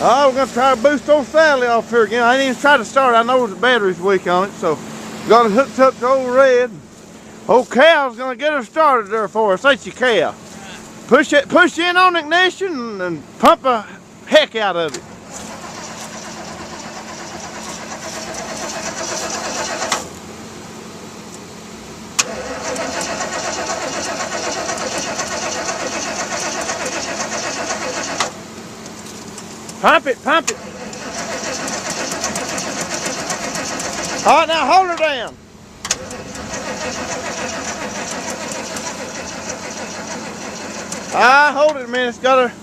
Oh, we're gonna try to boost old Sally off here again. I ain't even tried to start. I know the battery's weak on it, so got it hooked up to old Red. Old Cal's gonna get her started there for us, ain't you, Cal? Push in on the ignition and pump the heck out of it. Pump it, pump it. All right, now hold her down. Hold it a minute. It's got her.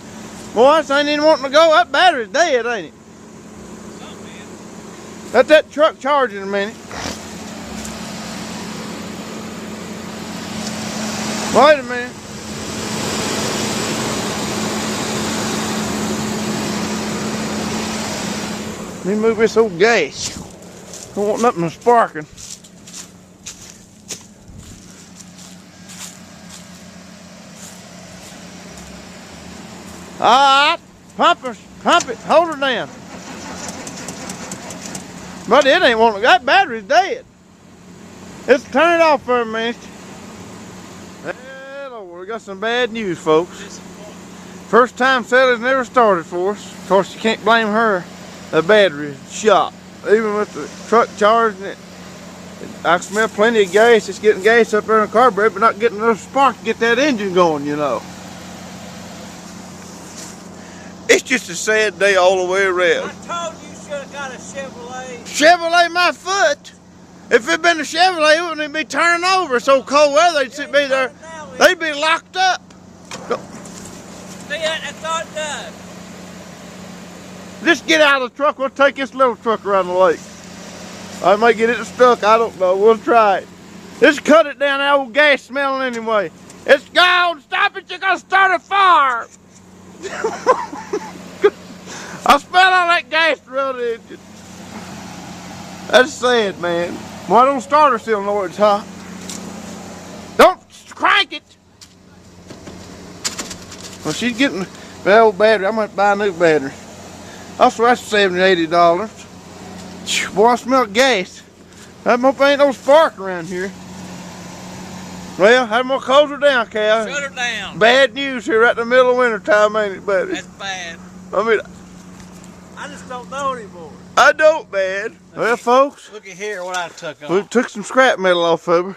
Boy, this ain't even wanting to go. That battery's dead, ain't it? Let that truck charge in a minute. Wait a minute. Let me move this old gas. Don't want nothing sparking. Alright, pump it, hold her down. But it ain't wanting, that battery's dead. Let's turn it off for a minute. Hello, we got some bad news, folks. First time Sally's never started for us. Of course, you can't blame her. The battery's shot. Even with the truck charging it, I smell plenty of gas. It's getting gas up there in the carburetor, but not getting enough spark to get that engine going, you know. It's just a sad day all the way around. I told you you should have got a Chevrolet. Chevrolet my foot. If it'd been a Chevrolet, it wouldn't even be turning over. So cold weather, they'd be there. They'd be locked up. See, that's all it does. Just get out of the truck. We'll take this little truck around the lake. I might get it stuck. I don't know. We'll try it. Just cut it down. That old gas smelling anyway. It's gone. Stop it. You're going to start a fire. I smell all that gas around the engine. That's sad, man. Why don't starter still know it's hot? Don't crank it. Well, she's getting that old battery. I'm going to buy a new battery. I swear that's $70, $80. Boy, I smell gas. I hope there ain't no spark around here. Well, how more close her down, Cal? Shut her down. Bad news here right in the middle of winter time, ain't it, buddy? That's bad. I mean, I just don't know anymore. I don't, man. Well, folks, Look at here what I took off. we took some scrap metal off of her.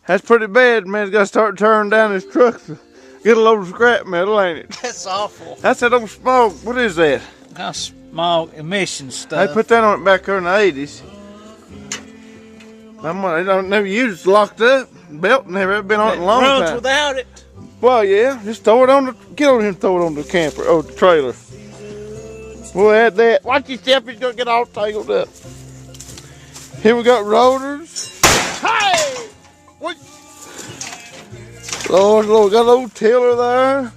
That's pretty bad, man. He's got to start turning down his truck to get a load of scrap metal, ain't it? That's awful. That's that old smoke. What is that? Kind of small emission stuff. They put that on it back there in the 80s. They don't never use it. It's locked up. Belt never been on it in a long runs time. without it. Well, yeah. Just throw it on the, get on here and throw it on the camper, or the trailer. We'll add that. Watch yourself, he's gonna get all tangled up. Here we got rotors. Hey! What? Lord, Lord, got a little tiller there.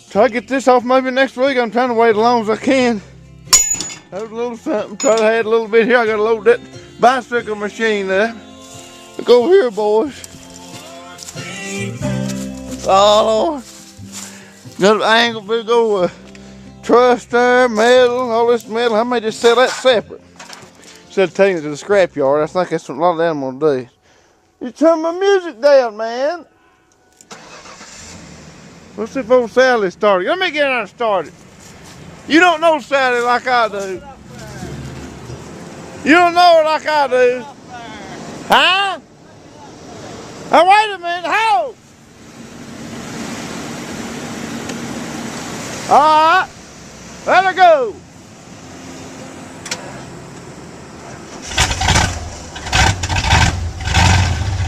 Try to get this off maybe next week. I'm trying to wait as long as I can. That was a little something. Try to add a little bit here. I gotta load that bicycle machine there. Look over here, boys. Oh, Lord. Got an angle, big old truss there, metal, all this metal. I may just sell that separate. Instead of taking it to the scrap yard. I think that's what a lot of them will do. You turn my music down, man. Let's see if old Sally started. Let me get her started. You don't know Sally like I do. You don't know her like I do. Huh? Oh, wait a minute. How? All right. Let her go.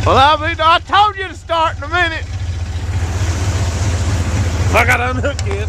Well, I told you to start in a minute. I got to unhook it.